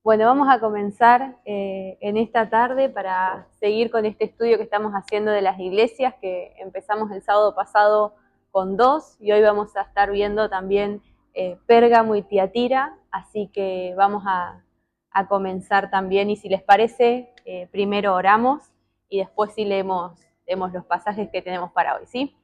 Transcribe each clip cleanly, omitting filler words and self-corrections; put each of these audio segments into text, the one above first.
Bueno, vamos a comenzar en esta tarde para seguir con este estudio que estamos haciendo de las iglesias, que empezamos el sábado pasado con 2 y hoy vamos a estar viendo también Pérgamo y Tiatira, así que vamos a comenzar también, y si les parece, primero oramos y después sí leemos los pasajes que tenemos para hoy, ¿sí?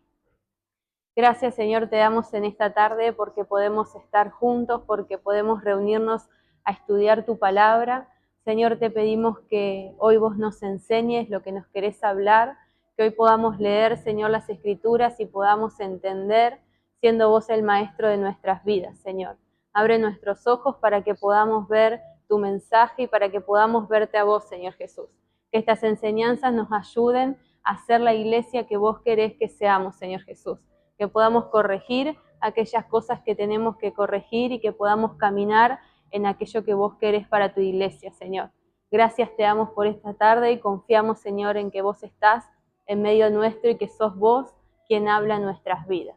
Gracias, Señor, te damos en esta tarde porque podemos estar juntos, porque podemos reunirnos a estudiar tu palabra. Señor, te pedimos que hoy vos nos enseñes lo que nos querés hablar, que hoy podamos leer, Señor, las Escrituras y podamos entender, siendo vos el maestro de nuestras vidas, Señor. Abre nuestros ojos para que podamos ver tu mensaje y para que podamos verte a vos, Señor Jesús. Que estas enseñanzas nos ayuden a ser la iglesia que vos querés que seamos, Señor Jesús. Que podamos corregir aquellas cosas que tenemos que corregir y que podamos caminar en aquello que vos querés para tu iglesia, Señor. Gracias te damos por esta tarde y confiamos, Señor, en que vos estás en medio nuestro y que sos vos quien habla en nuestras vidas.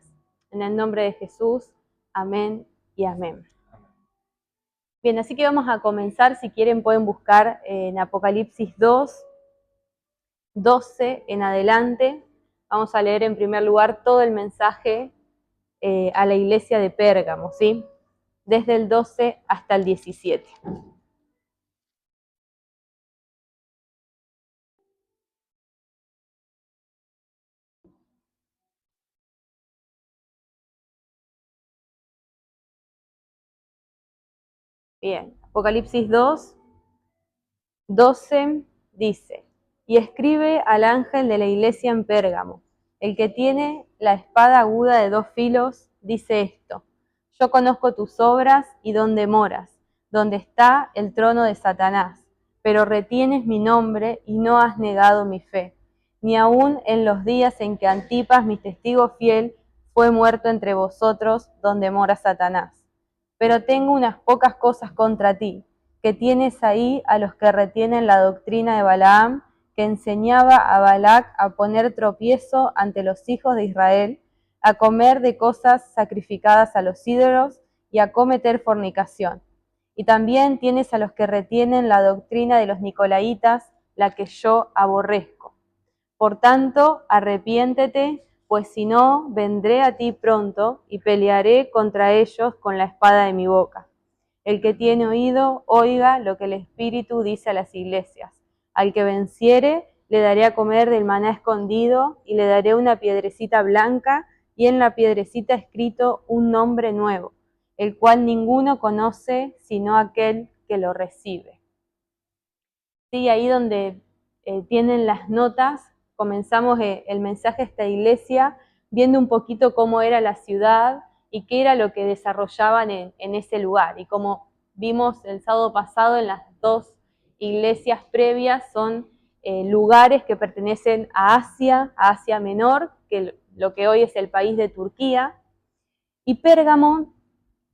En el nombre de Jesús, amén y amén. Bien, así que vamos a comenzar. Si quieren pueden buscar en Apocalipsis 2, 12 en adelante. Vamos a leer en primer lugar todo el mensaje a la iglesia de Pérgamo, ¿sí? Desde el 12 hasta el 17. Bien, Apocalipsis 2, 12 dice: y escribe al ángel de la iglesia en Pérgamo, el que tiene la espada aguda de 2 filos, dice esto: yo conozco tus obras y dónde moras, donde está el trono de Satanás, pero retienes mi nombre y no has negado mi fe, ni aun en los días en que Antipas, mi testigo fiel, fue muerto entre vosotros, donde mora Satanás. Pero tengo unas pocas cosas contra ti, que tienes ahí a los que retienen la doctrina de Balaam, que enseñaba a Balac a poner tropiezo ante los hijos de Israel, a comer de cosas sacrificadas a los ídolos y a cometer fornicación. Y también tienes a los que retienen la doctrina de los nicolaitas, la que yo aborrezco. Por tanto, arrepiéntete, pues si no, vendré a ti pronto y pelearé contra ellos con la espada de mi boca. El que tiene oído, oiga lo que el Espíritu dice a las iglesias. Al que venciere, le daré a comer del maná escondido y le daré una piedrecita blanca y en la piedrecita escrito un nombre nuevo, el cual ninguno conoce sino aquel que lo recibe. Sí, ahí donde tienen las notas, comenzamos el mensaje a esta iglesia viendo un poquito cómo era la ciudad y qué era lo que desarrollaban en ese lugar. Y como vimos el sábado pasado en las 2 iglesias previas, son lugares que pertenecen a Asia Menor, que lo que hoy es el país de Turquía. Y Pérgamo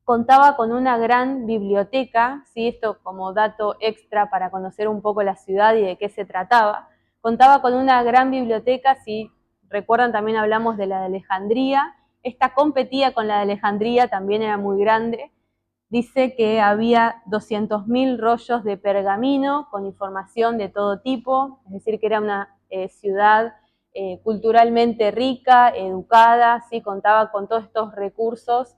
contaba con una gran biblioteca, ¿sí? Esto como dato extra para conocer un poco la ciudad y de qué se trataba. Contaba con una gran biblioteca, si recuerdan también hablamos de la de Alejandría. Esta competía con la de Alejandría, también era muy grande. Dice que había 200.000 rollos de pergamino con información de todo tipo, es decir, que era una ciudad culturalmente rica, educada, ¿sí? Contaba con todos estos recursos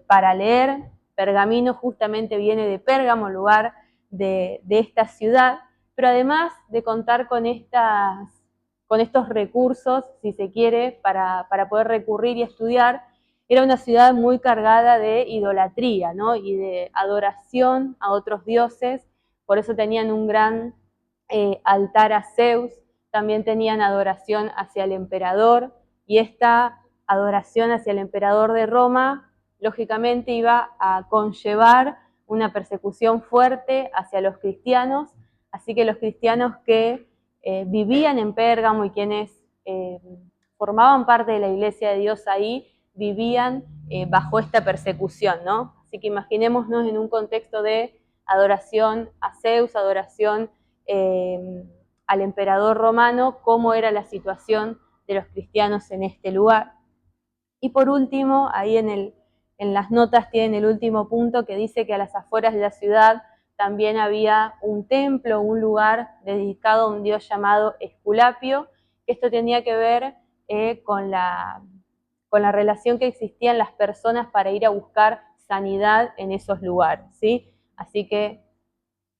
para leer. Pergamino justamente viene de Pérgamo, lugar de esta ciudad, pero además de contar con estos recursos, si se quiere, para poder recurrir y estudiar, era una ciudad muy cargada de idolatría, ¿no? Y de adoración a otros dioses. Por eso tenían un gran altar a Zeus, también tenían adoración hacia el emperador, y esta adoración hacia el emperador de Roma, lógicamente iba a conllevar una persecución fuerte hacia los cristianos, así que los cristianos que vivían en Pérgamo y quienes formaban parte de la iglesia de Dios ahí, vivían bajo esta persecución, ¿no? Así que imaginémonos en un contexto de adoración a Zeus, adoración al emperador romano, cómo era la situación de los cristianos en este lugar. Y por último, ahí en las notas tienen el último punto que dice que a las afueras de la ciudad también había un templo, un lugar dedicado a un dios llamado Esculapio, que esto tenía que ver con la relación que existían las personas para ir a buscar sanidad en esos lugares, ¿sí? Así que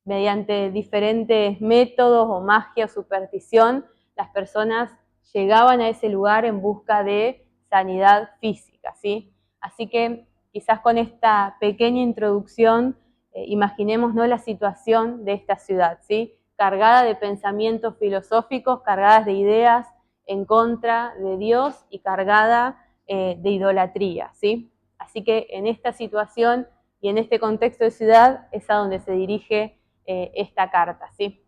mediante diferentes métodos o magia o superstición, las personas llegaban a ese lugar en busca de sanidad física, ¿sí? Así que quizás con esta pequeña introducción imaginemos, ¿no?, la situación de esta ciudad, ¿sí? Cargada de pensamientos filosóficos, cargadas de ideas en contra de Dios y cargada de idolatría, ¿sí? Así que en esta situación y en este contexto de ciudad es a donde se dirige esta carta, ¿sí?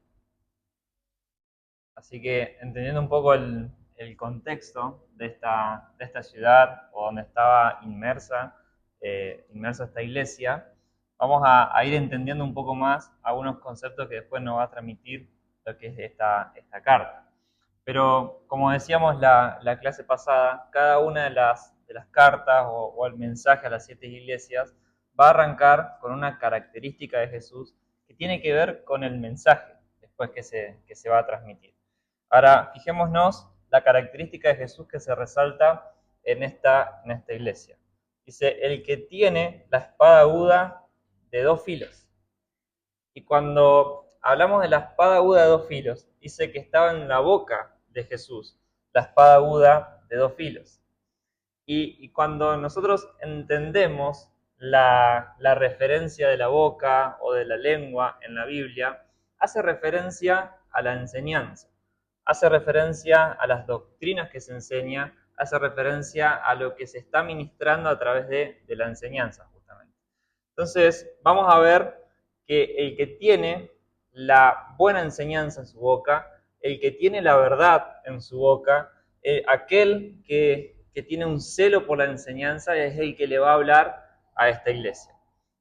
Así que entendiendo un poco el contexto de esta ciudad o donde estaba inmersa esta iglesia, vamos a ir entendiendo un poco más algunos conceptos que después nos va a transmitir lo que es esta carta. Pero como decíamos la clase pasada, cada una de las cartas o el mensaje a las 7 iglesias va a arrancar con una característica de Jesús que tiene que ver con el mensaje después que se va a transmitir. Ahora, fijémonos la característica de Jesús que se resalta en esta iglesia. Dice, el que tiene la espada aguda de 2 filos. Y cuando hablamos de la espada aguda de 2 filos, dice que estaba en la boca de Jesús, la espada aguda de 2 filos. Y cuando nosotros entendemos la referencia de la boca o de la lengua en la Biblia, hace referencia a la enseñanza, hace referencia a las doctrinas que se enseña, hace referencia a lo que se está ministrando a través de la enseñanza, justamente. Entonces, vamos a ver que el que tiene la buena enseñanza en su boca, el que tiene la verdad en su boca, aquel que tiene un celo por la enseñanza es el que le va a hablar a esta iglesia.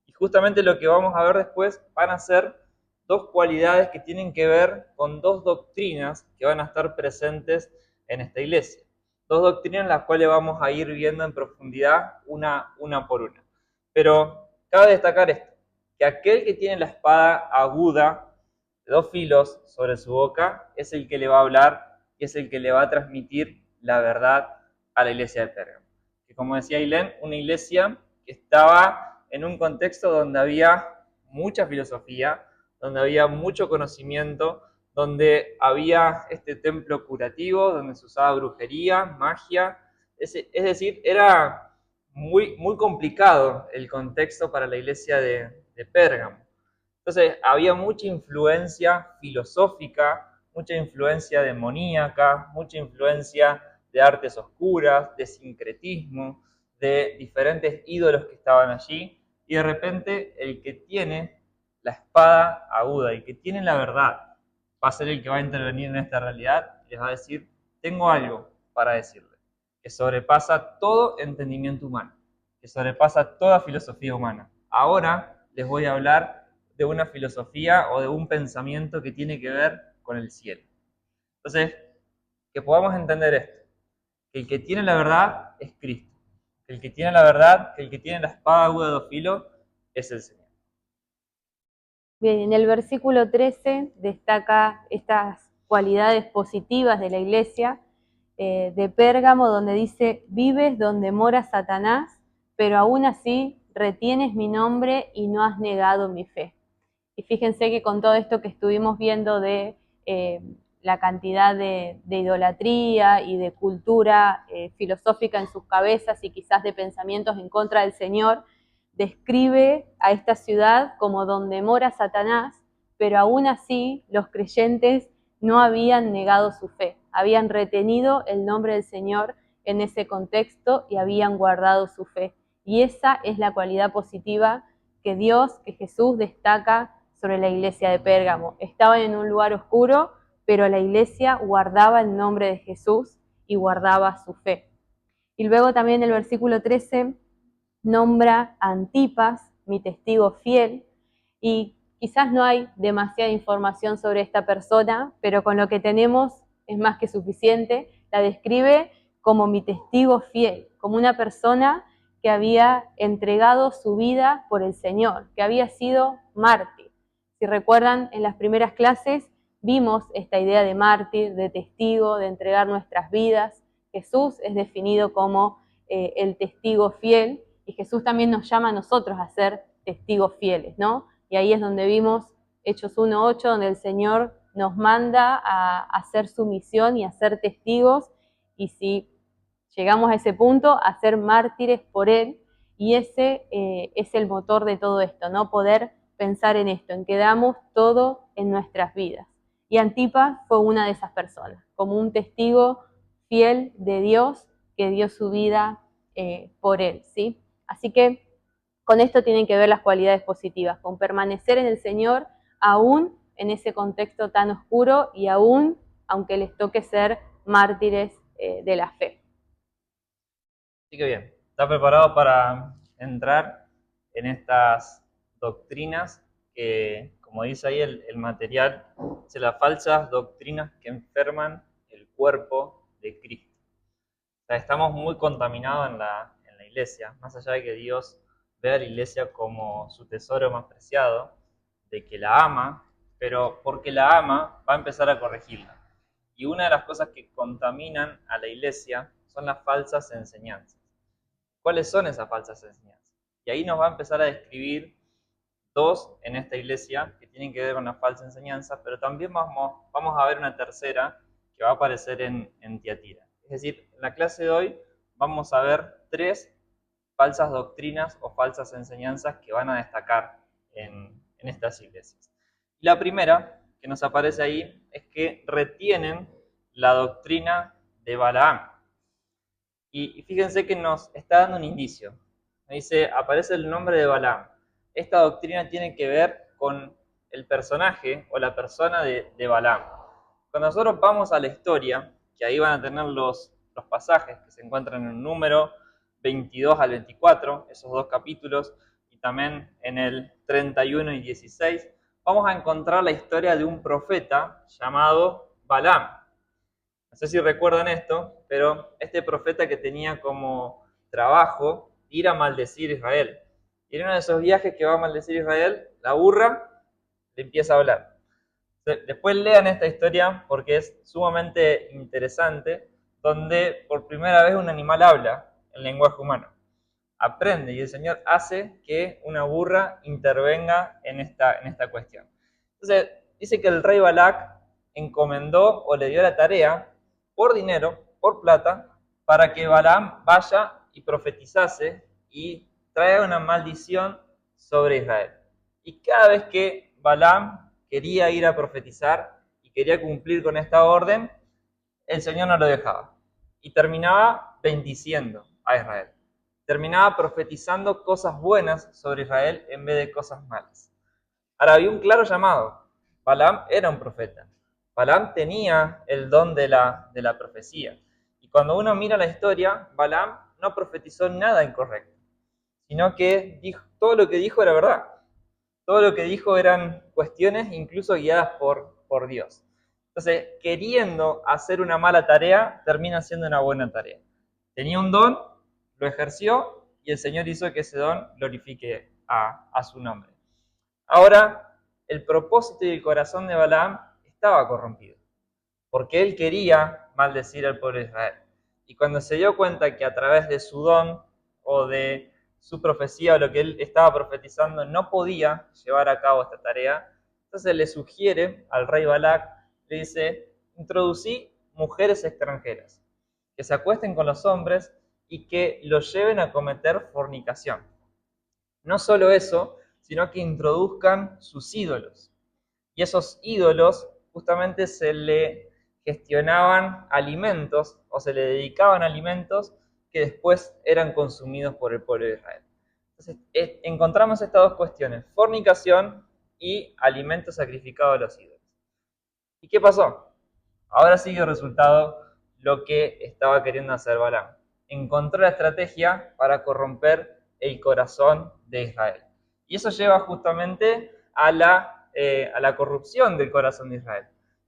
Y justamente lo que vamos a ver después van a ser 2 cualidades que tienen que ver con 2 doctrinas que van a estar presentes en esta iglesia. 2 doctrinas las cuales vamos a ir viendo en profundidad una por una. Pero cabe destacar esto, que aquel que tiene la espada aguda de 2 filos sobre su boca es el que le va a hablar y es el que le va a transmitir la verdad a la iglesia de Pérgamo. Que como decía Ailén, una iglesia que estaba en un contexto donde había mucha filosofía, donde había mucho conocimiento, donde había este templo curativo, donde se usaba brujería, magia, es decir, era muy complicado el contexto para la iglesia de Pérgamo. Entonces había mucha influencia filosófica, mucha influencia demoníaca, mucha influencia de artes oscuras, de sincretismo, de diferentes ídolos que estaban allí, y de repente el que tiene la espada aguda, el que tiene la verdad, va a ser el que va a intervenir en esta realidad y les va a decir, tengo algo para decirle, que sobrepasa todo entendimiento humano, que sobrepasa toda filosofía humana. Ahora les voy a hablar de una filosofía o de un pensamiento que tiene que ver con el cielo. Entonces, que podamos entender esto, que el que tiene la verdad es Cristo, que el que tiene la verdad, que el que tiene la espada aguda de 2 filos es el Señor. Bien, en el versículo 13 destaca estas cualidades positivas de la iglesia de Pérgamo, donde dice, vives donde mora Satanás, pero aún así retienes mi nombre y no has negado mi fe. Y fíjense que con todo esto que estuvimos viendo de la cantidad de idolatría y de cultura filosófica en sus cabezas y quizás de pensamientos en contra del Señor, describe a esta ciudad como donde mora Satanás, pero aún así los creyentes no habían negado su fe, habían retenido el nombre del Señor en ese contexto y habían guardado su fe. Y esa es la cualidad positiva que Dios, que Jesús destaca sobre la iglesia de Pérgamo. Estaban en un lugar oscuro, pero la iglesia guardaba el nombre de Jesús y guardaba su fe. Y luego también el versículo 13 nombra a Antipas, mi testigo fiel, y quizás no hay demasiada información sobre esta persona, pero con lo que tenemos es más que suficiente. La describe como mi testigo fiel, como una persona que había entregado su vida por el Señor, que había sido mártir. Si recuerdan, en las primeras clases vimos esta idea de mártir, de testigo, de entregar nuestras vidas. Jesús es definido como el testigo fiel, y Jesús también nos llama a nosotros a ser testigos fieles, ¿no? Y ahí es donde vimos Hechos 1:8, donde el Señor nos manda a hacer su misión y a ser testigos, y si llegamos a ese punto, a ser mártires por Él, y ese es el motor de todo esto, ¿no? Poder pensar en esto, en que damos todo en nuestras vidas. Y Antipas fue una de esas personas, como un testigo fiel de Dios que dio su vida por Él, ¿sí? Así que con esto tienen que ver las cualidades positivas, con permanecer en el Señor aún en ese contexto tan oscuro y aún aunque les toque ser mártires de la fe. Así que bien, ¿está preparado para entrar en estas doctrinas que, como dice ahí el material, de las falsas doctrinas que enferman el cuerpo de Cristo? O sea, estamos muy contaminados en la iglesia, más allá de que Dios ve a la iglesia como su tesoro más preciado, de que la ama, pero porque la ama va a empezar a corregirla. Y una de las cosas que contaminan a la iglesia son las falsas enseñanzas. ¿Cuáles son esas falsas enseñanzas? Y ahí nos va a empezar a describir dos en esta iglesia que tienen que ver con la falsa enseñanza, pero también vamos a ver una tercera que va a aparecer en Tiatira. Es decir, en la clase de hoy vamos a ver tres falsas doctrinas o falsas enseñanzas que van a destacar en estas iglesias. Y la primera que nos aparece ahí es que retienen la doctrina de Balaam. Y fíjense que nos está dando un indicio. Me dice, aparece el nombre de Balaam. Esta doctrina tiene que ver con el personaje o la persona de Balaam. Cuando nosotros vamos a la historia, que ahí van a tener los pasajes que se encuentran en el número 22 al 24, esos dos capítulos, y también en el 31 y 16, vamos a encontrar la historia de un profeta llamado Balaam. No sé si recuerdan esto, pero este profeta que tenía como trabajo ir a maldecir a Israel. Y en uno de esos viajes que va a maldecir a Israel, la burra le empieza a hablar. Después lean esta historia porque es sumamente interesante, donde por primera vez un animal habla en lenguaje humano. Aprende y el Señor hace que una burra intervenga en esta cuestión. Entonces, dice que el rey Balac encomendó o le dio la tarea por dinero, por plata, para que Balaam vaya y profetizase y traiga una maldición sobre Israel. Y cada vez que Balaam quería ir a profetizar y quería cumplir con esta orden, el Señor no lo dejaba. Y terminaba bendiciendo a Israel. Terminaba profetizando cosas buenas sobre Israel en vez de cosas malas. Ahora había un claro llamado. Balaam era un profeta. Balaam tenía el don de la profecía. Y cuando uno mira la historia, Balaam no profetizó nada incorrecto, sino que todo lo que dijo era verdad. Todo lo que dijo eran cuestiones incluso guiadas por Dios. Entonces, queriendo hacer una mala tarea, termina haciendo una buena tarea. Tenía un don, lo ejerció y el Señor hizo que ese don glorifique a su nombre. Ahora, el propósito y el corazón de Balaam estaba corrompido, porque él quería maldecir al pueblo de Israel. Y cuando se dio cuenta que a través de su don o de su profecía o lo que él estaba profetizando no podía llevar a cabo esta tarea, entonces le sugiere al rey Balac, le dice, introducí mujeres extranjeras, que se acuesten con los hombres y que los lleven a cometer fornicación. No solo eso, sino que introduzcan sus ídolos. Y esos ídolos justamente se le gestionaban alimentos o se le dedicaban alimentos que después eran consumidos por el pueblo de Israel. Entonces encontramos estas dos cuestiones, fornicación y alimentos sacrificados a los ídolos. ¿Y qué pasó? Ahora sigue el resultado lo que estaba queriendo hacer Balaam. Encontró la estrategia para corromper el corazón de Israel. Y eso lleva justamente a la corrupción del corazón de Israel.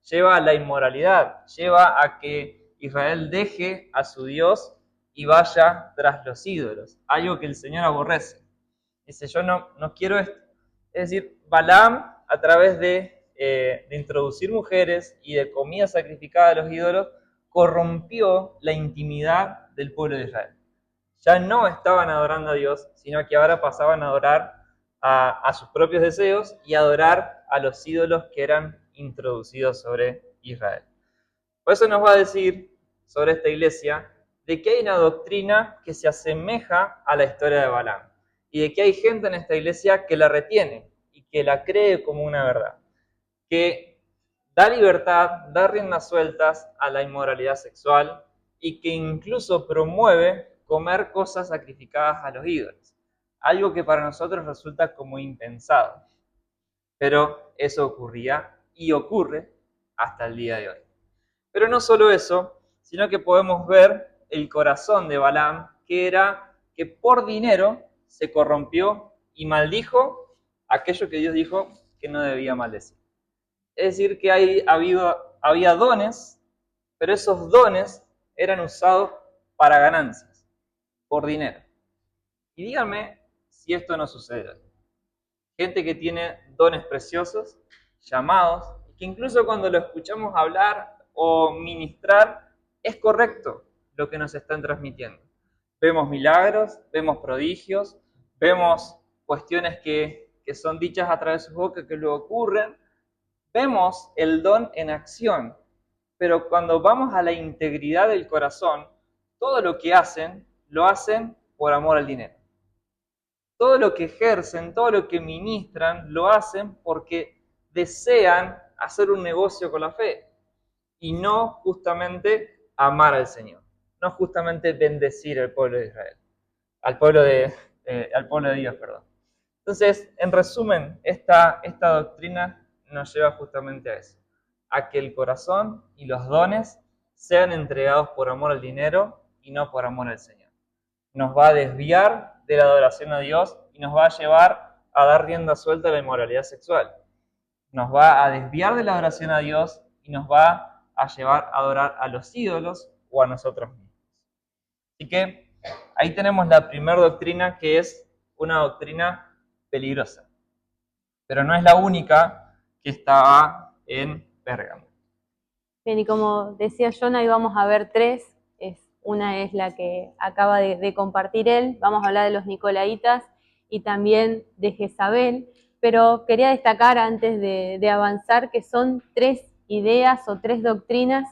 Lleva a la inmoralidad, lleva a que Israel deje a su Dios y vaya tras los ídolos, algo que el Señor aborrece. Dice, yo no quiero esto. Es decir, Balaam, a través de introducir mujeres y de comida sacrificada a los ídolos, corrompió la intimidad del pueblo de Israel. Ya no estaban adorando a Dios, sino que ahora pasaban a adorar a sus propios deseos y a adorar a los ídolos que eran introducidos sobre Israel. Por eso nos va a decir sobre esta iglesia de que hay una doctrina que se asemeja a la historia de Balaam y de que hay gente en esta iglesia que la retiene y que la cree como una verdad, que da libertad, da riendas sueltas a la inmoralidad sexual y que incluso promueve comer cosas sacrificadas a los ídolos, algo que para nosotros resulta como impensado, pero eso ocurría y ocurre hasta el día de hoy. Pero no solo eso, sino que podemos ver el corazón de Balaam, que era que por dinero se corrompió y maldijo aquello que Dios dijo que no debía maldecir. Es decir, que había dones, pero esos dones eran usados para ganancias, por dinero. Y díganme si esto no sucede hoy. Gente que tiene dones preciosos, llamados, que incluso cuando lo escuchamos hablar o ministrar, es correcto lo que nos están transmitiendo. Vemos milagros, vemos prodigios, vemos cuestiones que son dichas a través de su boca que luego ocurren. Vemos el don en acción, pero cuando vamos a la integridad del corazón, todo lo que hacen, lo hacen por amor al dinero. Todo lo que ejercen, todo lo que ministran, lo hacen porque desean hacer un negocio con la fe y no justamente amar al Señor, no justamente bendecir al pueblo de Israel, al pueblo de Dios, perdón. Entonces, en resumen, esta doctrina nos lleva justamente a eso, a que el corazón y los dones sean entregados por amor al dinero y no por amor al Señor. Nos va a desviar de la adoración a Dios y nos va a llevar a dar rienda suelta a la inmoralidad sexual. Nos va a desviar de la adoración a Dios y nos va a llevar a adorar a los ídolos o a nosotros mismos. Así que ahí tenemos la primera doctrina, que es una doctrina peligrosa, pero no es la única que estaba en Pérgamo. Bien, y como decía John, ahí vamos a ver tres. Una es la que acaba de compartir él, vamos a hablar de los Nicolaitas y también de Jezabel, pero quería destacar antes de avanzar que son tres ideas o tres doctrinas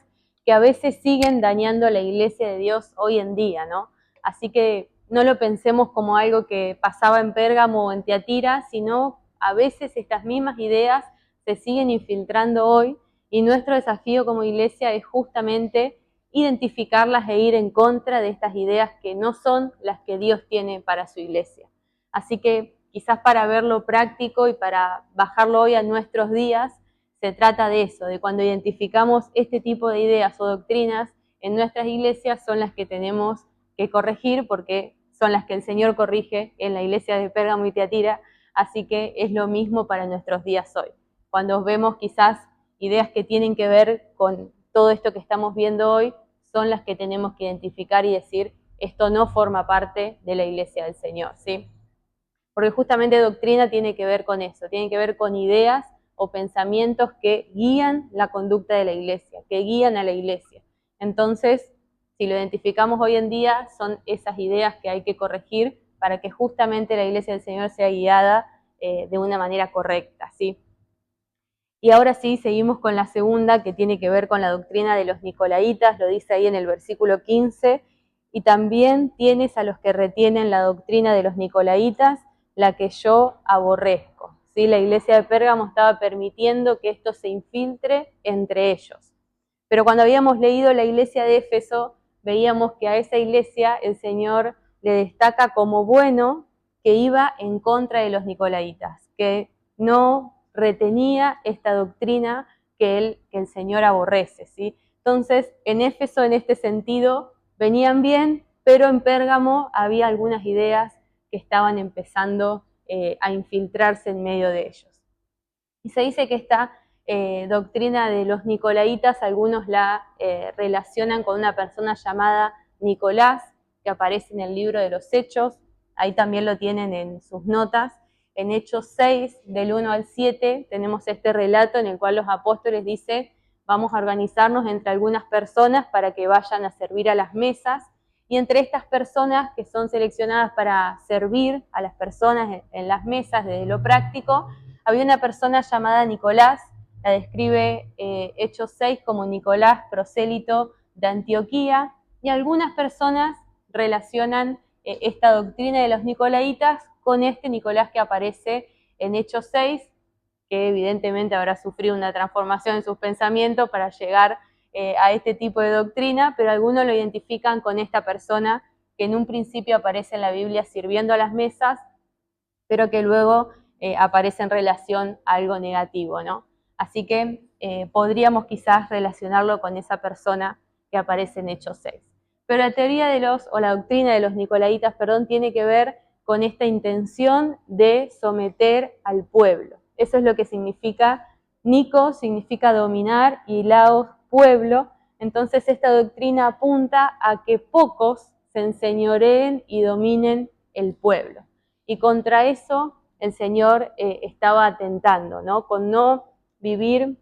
que a veces siguen dañando a la iglesia de Dios hoy en día, ¿no? Así que no lo pensemos como algo que pasaba en Pérgamo o en Tiatira, sino a veces estas mismas ideas se siguen infiltrando hoy y nuestro desafío como iglesia es justamente identificarlas e ir en contra de estas ideas que no son las que Dios tiene para su iglesia. Así que quizás para verlo práctico y para bajarlo hoy a nuestros días, se trata de eso, de cuando identificamos este tipo de ideas o doctrinas en nuestras iglesias son las que tenemos que corregir porque son las que el Señor corrige en la iglesia de Pérgamo y Tiatira, así que es lo mismo para nuestros días hoy. Cuando vemos quizás ideas que tienen que ver con todo esto que estamos viendo hoy, son las que tenemos que identificar y decir, esto no forma parte de la iglesia del Señor, ¿sí? Porque justamente doctrina tiene que ver con eso, tiene que ver con ideas o pensamientos que guían la conducta de la iglesia, que guían a la iglesia. Entonces, si lo identificamos hoy en día, son esas ideas que hay que corregir para que justamente la iglesia del Señor sea guiada de una manera correcta, ¿sí? Y ahora sí, seguimos con la segunda, que tiene que ver con la doctrina de los Nicolaitas, lo dice ahí en el versículo 15, y también tienes a los que retienen la doctrina de los Nicolaitas, la que yo aborrezco. ¿Sí? La iglesia de Pérgamo estaba permitiendo que esto se infiltre entre ellos. Pero cuando habíamos leído la iglesia de Éfeso, veíamos que a esa iglesia el Señor le destaca como bueno que iba en contra de los Nicolaitas, que no retenía esta doctrina que el Señor aborrece, ¿sí? Entonces, en Éfeso, en este sentido, venían bien, pero en Pérgamo había algunas ideas que estaban empezando a infiltrarse en medio de ellos. Y se dice que esta doctrina de los Nicolaitas, algunos la relacionan con una persona llamada Nicolás, que aparece en el libro de los Hechos, ahí también lo tienen en sus notas, en Hechos 6, del 1 al 7, tenemos este relato en el cual los apóstoles dicen, vamos a organizarnos entre algunas personas para que vayan a servir a las mesas, y entre estas personas que son seleccionadas para servir a las personas en las mesas desde lo práctico, había una persona llamada Nicolás, la describe Hechos 6 como Nicolás, prosélito de Antioquía, y algunas personas relacionan esta doctrina de los nicolaitas con este Nicolás que aparece en Hechos 6, que evidentemente habrá sufrido una transformación en sus pensamientos para llegar a este tipo de doctrina, pero algunos lo identifican con esta persona que en un principio aparece en la Biblia sirviendo a las mesas, pero que luego aparece en relación a algo negativo, ¿no? Así que podríamos quizás relacionarlo con esa persona que aparece en Hechos 6. Pero la teoría de la doctrina de los nicolaitas, tiene que ver con esta intención de someter al pueblo. Eso es lo que significa Nico, significa dominar, y Laos, pueblo. Entonces esta doctrina apunta a que pocos se enseñoreen y dominen el pueblo. Y contra eso el Señor estaba atentando, ¿no? Con no vivir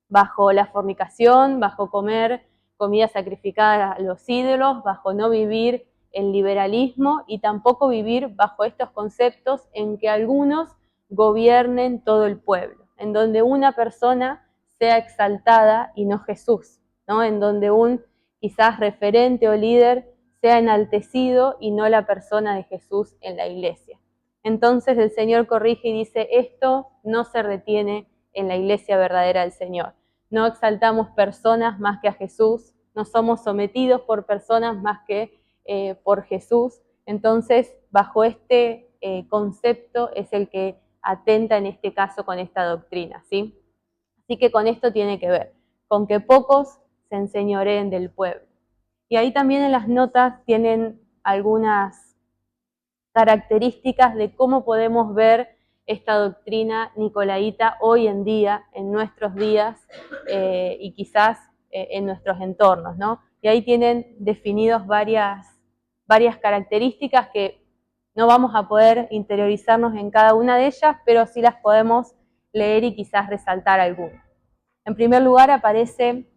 bajo la fornicación, bajo comer comida sacrificada a los ídolos, bajo no vivir el liberalismo y tampoco vivir bajo estos conceptos en que algunos gobiernen todo el pueblo, en donde una persona sea exaltada y no Jesús, ¿no? En donde un quizás referente o líder sea enaltecido y no la persona de Jesús en la iglesia. Entonces el Señor corrige y dice, esto no se retiene en la iglesia verdadera del Señor. No exaltamos personas más que a Jesús, no somos sometidos por personas más que por Jesús. Entonces, bajo este concepto es el que atenta en este caso con esta doctrina, ¿sí? Así que con esto tiene que ver, con que pocos se enseñoreen del pueblo. Y ahí también en las notas tienen algunas características de cómo podemos ver esta doctrina nicolaíta hoy en día, en nuestros días y quizás en nuestros entornos, ¿no? Y ahí tienen definidos varias características que no vamos a poder interiorizarnos en cada una de ellas, pero sí las podemos leer y quizás resaltar algunas. En primer lugar aparece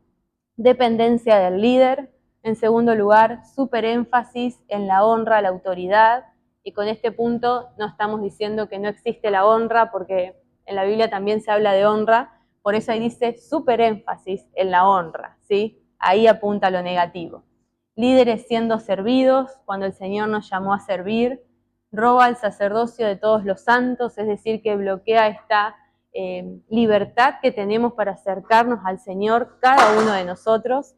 dependencia del líder. En segundo lugar, superénfasis en la honra a la autoridad. Y con este punto no estamos diciendo que no existe la honra, porque en la Biblia también se habla de honra, por eso ahí dice superénfasis en la honra, ¿sí? Ahí apunta lo negativo. Líderes siendo servidos, cuando el Señor nos llamó a servir. Roba el sacerdocio de todos los santos, es decir, que bloquea esta libertad que tenemos para acercarnos al Señor, cada uno de nosotros.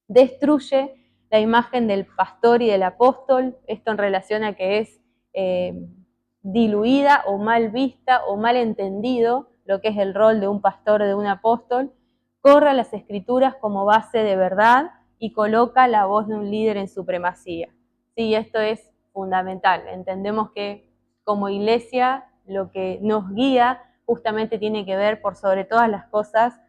Destruye la imagen del pastor y del apóstol, esto en relación a que es diluida o mal vista o mal entendido lo que es el rol de un pastor o de un apóstol. Corre las escrituras como base de verdad y coloca la voz de un líder en supremacía. Sí, esto es fundamental. Entendemos que como iglesia lo que nos guía justamente tiene que ver por sobre todas las cosas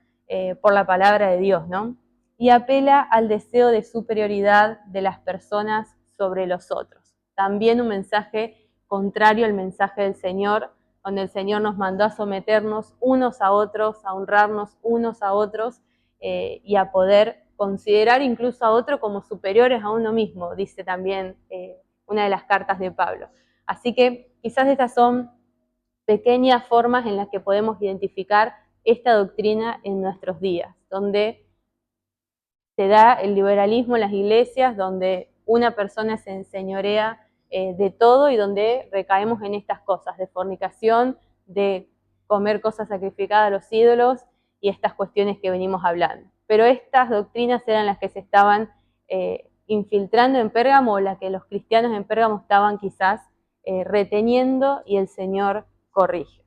por la palabra de Dios, ¿no? Y apela al deseo de superioridad de las personas sobre los otros. También un mensaje contrario al mensaje del Señor, donde el Señor nos mandó a someternos unos a otros, a honrarnos unos a otros y a poder considerar incluso a otro como superiores a uno mismo, dice también una de las cartas de Pablo. Así que quizás estas son pequeñas formas en las que podemos identificar esta doctrina en nuestros días, donde se da el liberalismo en las iglesias, donde una persona se enseñorea de todo y donde recaemos en estas cosas, de fornicación, de comer cosas sacrificadas a los ídolos y estas cuestiones que venimos hablando. Pero estas doctrinas eran las que se estaban infiltrando en Pérgamo, o las que los cristianos en Pérgamo estaban quizás reteniendo, y el Señor corrige.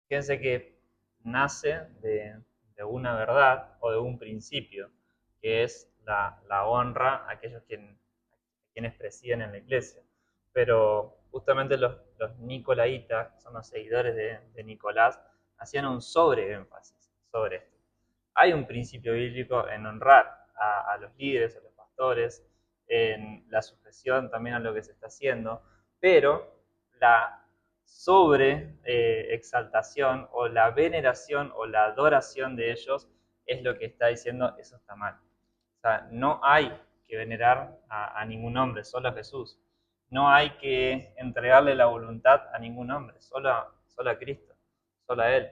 Fíjense que nace de una verdad o de un principio, que es la honra a aquellos quienes presiden en la iglesia. Pero justamente los nicolaitas, que son los seguidores de Nicolás, hacían un sobreénfasis sobre esto. Hay un principio bíblico en honrar a los líderes, a los pastores, en la sujeción también a lo que se está haciendo, pero sobre exaltación o la veneración o la adoración de ellos es lo que está diciendo, eso está mal. O sea, no hay que venerar a ningún hombre, solo a Jesús. No hay que entregarle la voluntad a ningún hombre, solo a Cristo, solo a Él.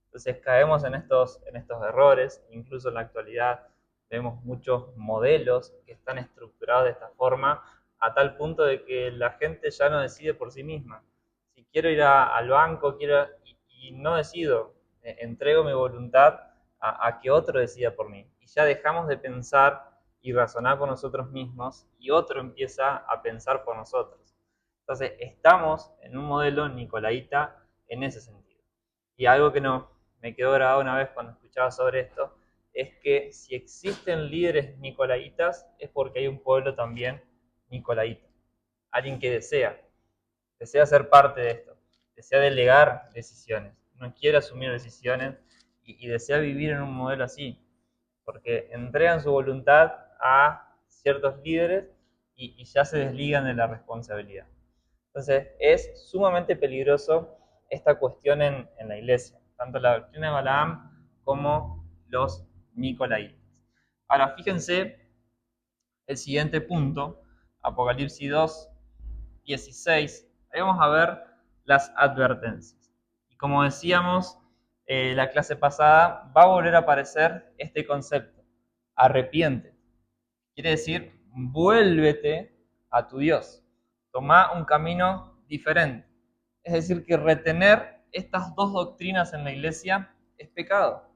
Entonces caemos en estos errores, incluso en la actualidad vemos muchos modelos que están estructurados de esta forma, a tal punto de que la gente ya no decide por sí misma. Si quiero ir al banco y no decido, entrego mi voluntad a que otro decida por mí. Y ya dejamos de pensar y razonar por nosotros mismos y otro empieza a pensar por nosotros. Entonces estamos en un modelo nicolaíta en ese sentido. Y algo que no me quedó grabado una vez cuando escuchaba sobre esto, es que si existen líderes nicolaitas es porque hay un pueblo también nicolaita. Alguien que desea ser parte de esto, desea delegar decisiones, no quiere asumir decisiones y desea vivir en un modelo así, porque entregan su voluntad a ciertos líderes y ya se desligan de la responsabilidad. Entonces es sumamente peligroso esta cuestión en la iglesia, tanto la doctrina de Balaam como los nicolaitas. Ahora fíjense el siguiente punto, Apocalipsis 2, 16, ahí vamos a ver las advertencias. Y como decíamos la clase pasada, va a volver a aparecer este concepto, arrepiente. Quiere decir, vuélvete a tu Dios, toma un camino diferente. Es decir, que retener estas dos doctrinas en la iglesia es pecado.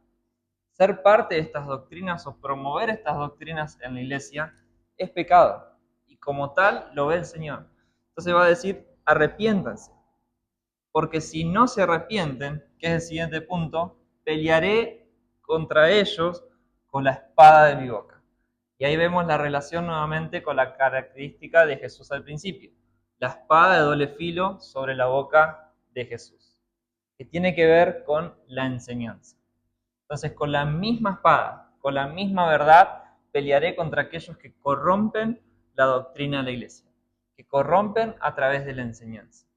Ser parte de estas doctrinas o promover estas doctrinas en la iglesia es pecado. Y como tal lo ve el Señor. Entonces va a decir, arrepiéntanse. Porque si no se arrepienten, que es el siguiente punto, pelearé contra ellos con la espada de mi boca. Y ahí vemos la relación nuevamente con la característica de Jesús al principio. La espada de doble filo sobre la boca de Jesús, que tiene que ver con la enseñanza. Entonces, con la misma espada, con la misma verdad, pelearé contra aquellos que corrompen la doctrina de la iglesia, que corrompen a través de la enseñanza.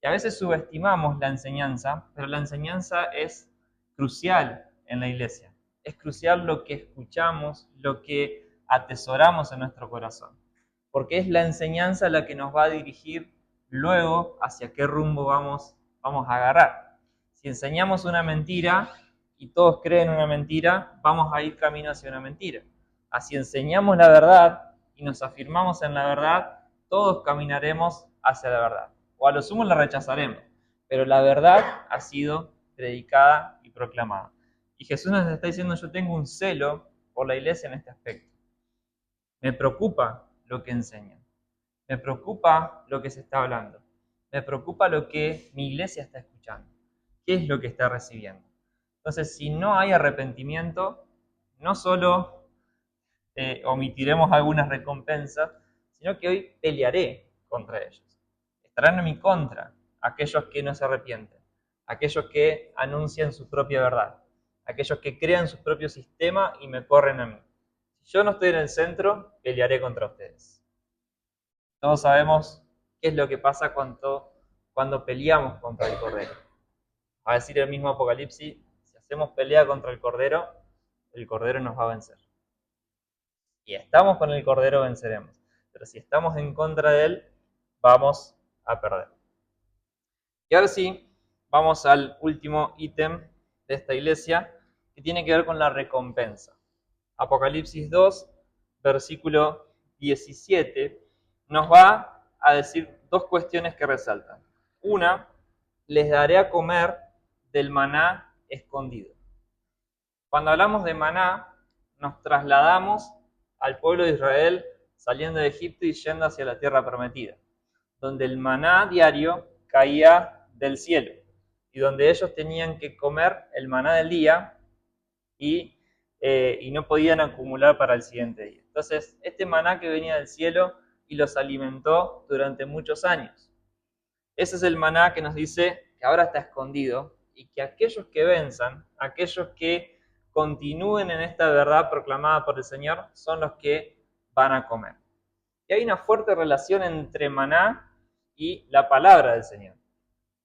Y a veces subestimamos la enseñanza, pero la enseñanza es crucial en la iglesia. Es crucial lo que escuchamos, lo que atesoramos en nuestro corazón. Porque es la enseñanza la que nos va a dirigir luego hacia qué rumbo vamos a agarrar. Si enseñamos una mentira y todos creen una mentira, vamos a ir camino hacia una mentira. Así enseñamos la verdad y nos afirmamos en la verdad, todos caminaremos hacia la verdad. O a lo sumo la rechazaremos, pero la verdad ha sido predicada y proclamada. Y Jesús nos está diciendo, yo tengo un celo por la iglesia en este aspecto. Me preocupa lo que enseñan, me preocupa lo que se está hablando, me preocupa lo que mi iglesia está escuchando, qué es lo que está recibiendo. Entonces, si no hay arrepentimiento, no solo omitiremos algunas recompensas, sino que hoy pelearé contra ellos. Estarán en mi contra aquellos que no se arrepienten, aquellos que anuncian su propia verdad, aquellos que crean su propio sistema y me corren a mí. Si yo no estoy en el centro, pelearé contra ustedes. Todos sabemos qué es lo que pasa cuando peleamos contra el Cordero. Va a decir el mismo Apocalipsis, si hacemos pelea contra el Cordero nos va a vencer. Si estamos con el Cordero, venceremos. Pero si estamos en contra de él, vamos a perder. Y ahora sí, vamos al último ítem de esta iglesia, que tiene que ver con la recompensa. Apocalipsis 2, versículo 17, nos va a decir dos cuestiones que resaltan. Una, les daré a comer del maná escondido. Cuando hablamos de maná, nos trasladamos al pueblo de Israel saliendo de Egipto y yendo hacia la tierra prometida, donde el maná diario caía del cielo y donde ellos tenían que comer el maná del día y no podían acumular para el siguiente día. Entonces, este maná que venía del cielo y los alimentó durante muchos años. Ese es el maná que nos dice que ahora está escondido y que aquellos que venzan, aquellos que continúen en esta verdad proclamada por el Señor, son los que van a comer. Y hay una fuerte relación entre maná y la palabra del Señor.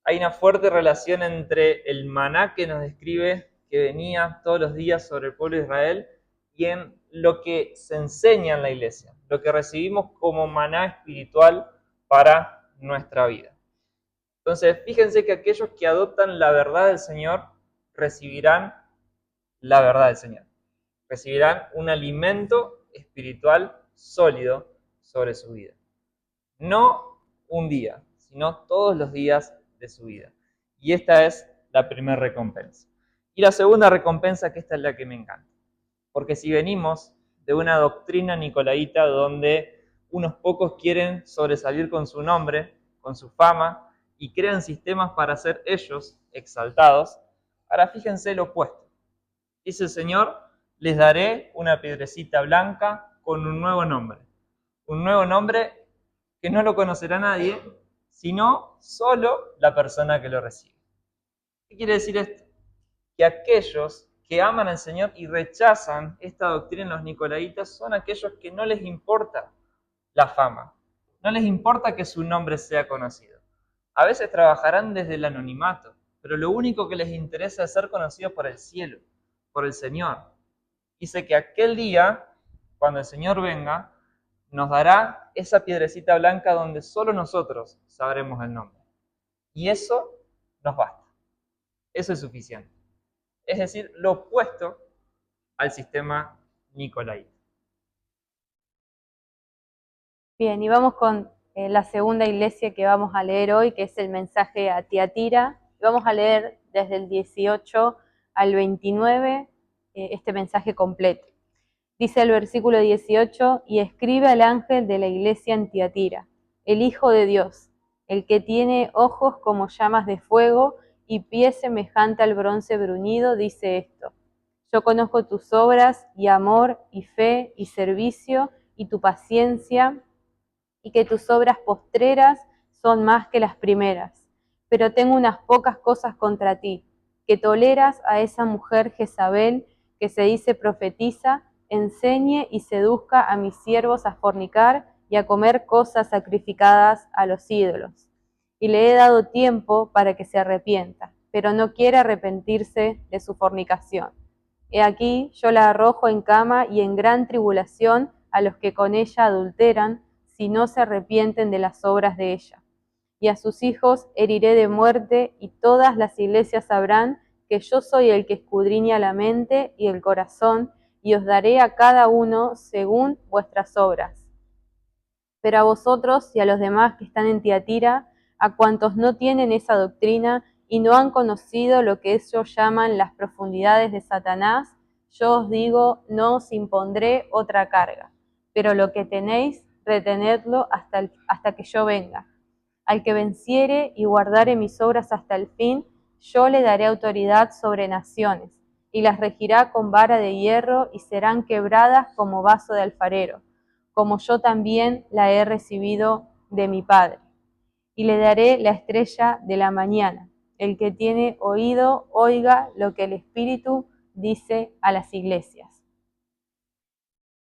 Hay una fuerte relación entre el maná que nos describe, que venía todos los días sobre el pueblo de Israel, y en lo que se enseña en la iglesia, lo que recibimos como maná espiritual para nuestra vida. Entonces, fíjense que aquellos que adoptan la verdad del Señor recibirán la verdad del Señor. Recibirán un alimento espiritual sólido sobre su vida. No un día, sino todos los días de su vida. Y esta es la primera recompensa. Y la segunda recompensa, que esta es la que me encanta. Porque si venimos de una doctrina nicolaíta donde unos pocos quieren sobresalir con su nombre, con su fama, y crean sistemas para ser ellos exaltados, ahora fíjense lo opuesto. Dice el Señor, les daré una piedrecita blanca con un nuevo nombre. Un nuevo nombre que no lo conocerá nadie, sino solo la persona que lo recibe. ¿Qué quiere decir esto? Que aquellos que aman al Señor y rechazan esta doctrina en los nicolaitas son aquellos que no les importa la fama, no les importa que su nombre sea conocido. A veces trabajarán desde el anonimato, pero lo único que les interesa es ser conocidos por el cielo, por el Señor. Dice que aquel día, cuando el Señor venga, nos dará esa piedrecita blanca donde solo nosotros sabremos el nombre. Y eso nos basta. Eso es suficiente. Es decir, lo opuesto al sistema nicolaíta. Bien, y vamos con la segunda iglesia que vamos a leer hoy, que es el mensaje a Tiatira. Vamos a leer desde el 18 al 29 este mensaje completo. Dice el versículo 18, y escribe al ángel de la iglesia en Tiatira, el Hijo de Dios, el que tiene ojos como llamas de fuego y pies semejante al bronce bruñido, dice esto: yo conozco tus obras y amor y fe y servicio y tu paciencia, y que tus obras postreras son más que las primeras. Pero tengo unas pocas cosas contra ti, que toleras a esa mujer Jezabel, que se dice profetiza, enseñe y seduzca a mis siervos a fornicar y a comer cosas sacrificadas a los ídolos. Y le he dado tiempo para que se arrepienta, pero no quiere arrepentirse de su fornicación. He aquí, yo la arrojo en cama y en gran tribulación a los que con ella adulteran, si no se arrepienten de las obras de ella. Y a sus hijos heriré de muerte, y todas las iglesias sabrán que yo soy el que escudriña la mente y el corazón, y os daré a cada uno según vuestras obras. Pero a vosotros y a los demás que están en Tiatira, a cuantos no tienen esa doctrina y no han conocido lo que ellos llaman las profundidades de Satanás, yo os digo, no os impondré otra carga, pero lo que tenéis, retenedlo hasta que yo venga. Al que venciere y guardare mis obras hasta el fin, yo le daré autoridad sobre naciones, y las regirá con vara de hierro, y serán quebradas como vaso de alfarero, como yo también la he recibido de mi Padre. Y le daré la estrella de la mañana. El que tiene oído, oiga lo que el Espíritu dice a las iglesias.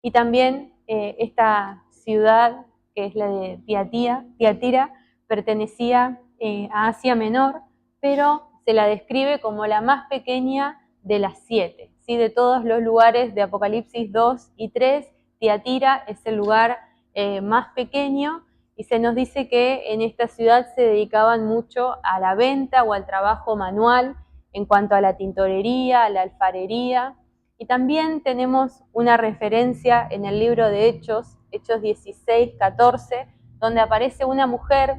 Y también esta ciudad, que es la de Tiatira, pertenecía a Asia Menor, pero se la describe como la más pequeña de las 7. ¿Sí? De todos los lugares de Apocalipsis 2 y 3, Tiatira es el lugar más pequeño, y se nos dice que en esta ciudad se dedicaban mucho a la venta o al trabajo manual en cuanto a la tintorería, a la alfarería. Y también tenemos una referencia en el libro de Hechos 16, 14, donde aparece una mujer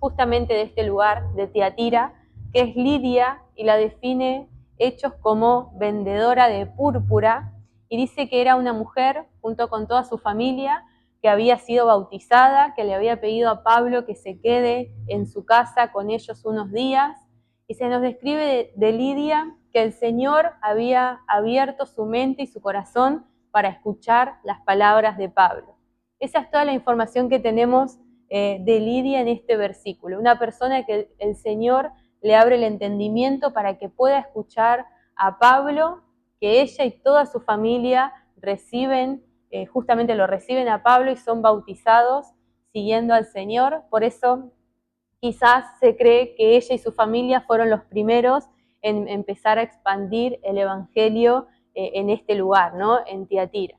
justamente de este lugar, de Tiatira, que es Lidia, y la define Hechos como vendedora de púrpura, y dice que era una mujer, junto con toda su familia, que había sido bautizada, que le había pedido a Pablo que se quede en su casa con ellos unos días, y se nos describe de Lidia que el Señor había abierto su mente y su corazón para escuchar las palabras de Pablo. Esa es toda la información que tenemos de Lidia en este versículo. Una persona que el Señor le abre el entendimiento para que pueda escuchar a Pablo, que ella y toda su familia reciben, justamente lo reciben a Pablo y son bautizados siguiendo al Señor. Por eso quizás se cree que ella y su familia fueron los primeros en empezar a expandir el evangelio en este lugar, ¿no? En Tiatira.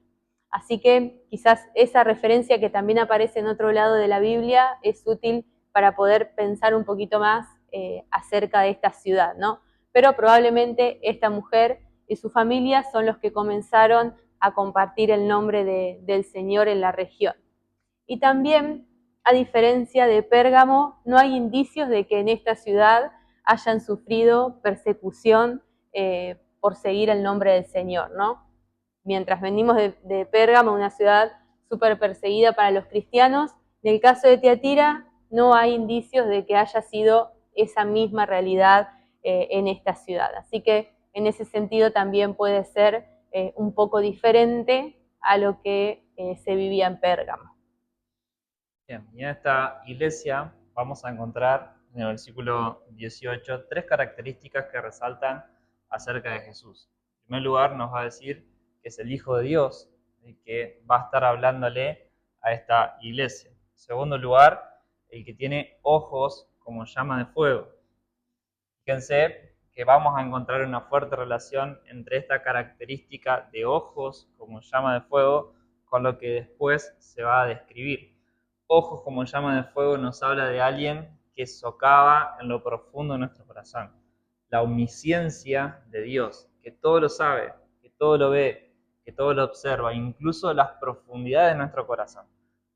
Así que quizás esa referencia que también aparece en otro lado de la Biblia es útil para poder pensar un poquito más acerca de esta ciudad, ¿no? Pero probablemente esta mujer y su familia son los que comenzaron a compartir el nombre del Señor en la región. Y también, a diferencia de Pérgamo, no hay indicios de que en esta ciudad hayan sufrido persecución por seguir el nombre del Señor, ¿no? Mientras venimos de Pérgamo, una ciudad súper perseguida para los cristianos, en el caso de Tiatira no hay indicios de que haya sido esa misma realidad en esta ciudad. Así que en ese sentido también puede ser un poco diferente a lo que se vivía en Pérgamo. Bien, y en esta iglesia vamos a encontrar en el versículo 18 tres características que resaltan acerca de Jesús. En primer lugar, nos va a decir que es el Hijo de Dios, el que va a estar hablándole a esta iglesia. En segundo lugar, el que tiene ojos como llama de fuego. Fíjense que vamos a encontrar una fuerte relación entre esta característica de ojos como llama de fuego con lo que después se va a describir. Ojos como llama de fuego nos habla de alguien que socava en lo profundo de nuestro corazón. La omnisciencia de Dios, que todo lo sabe, que todo lo ve, que todo lo observa, incluso las profundidades de nuestro corazón.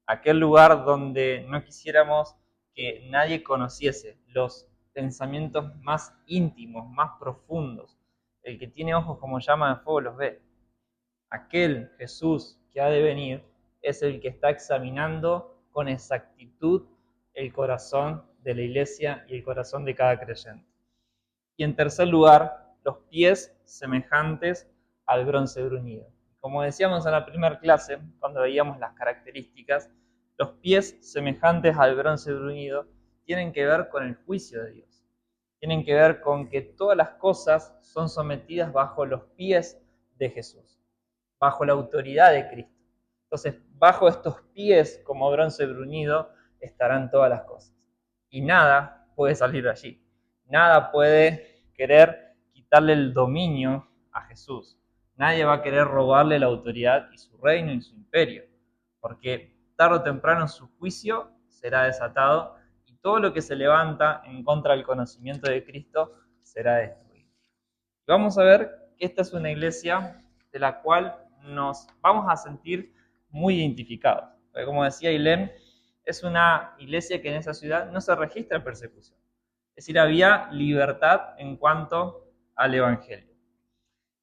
Aquel lugar donde no quisiéramos que nadie conociese los pensamientos más íntimos, más profundos. El que tiene ojos como llama de fuego los ve. Aquel Jesús que ha de venir es el que está examinando con exactitud el corazón de la iglesia y el corazón de cada creyente. Y en tercer lugar, los pies semejantes al bronce bruñido. Como decíamos en la primera clase, cuando veíamos las características, los pies semejantes al bronce bruñido tienen que ver con el juicio de Dios. Tienen que ver con que todas las cosas son sometidas bajo los pies de Jesús, bajo la autoridad de Cristo. Entonces, bajo estos pies como bronce bruñido estarán todas las cosas. Y nada puede salir de allí. Nada puede querer quitarle el dominio a Jesús. Nadie va a querer robarle la autoridad y su reino y su imperio. Porque tarde o temprano su juicio será desatado y todo lo que se levanta en contra del conocimiento de Cristo será destruido. Y vamos a ver que esta es una iglesia de la cual nos vamos a sentir muy identificados. Porque como decía Ailén, es una iglesia que en esa ciudad no se registra persecución. Es decir, había libertad en cuanto al Evangelio.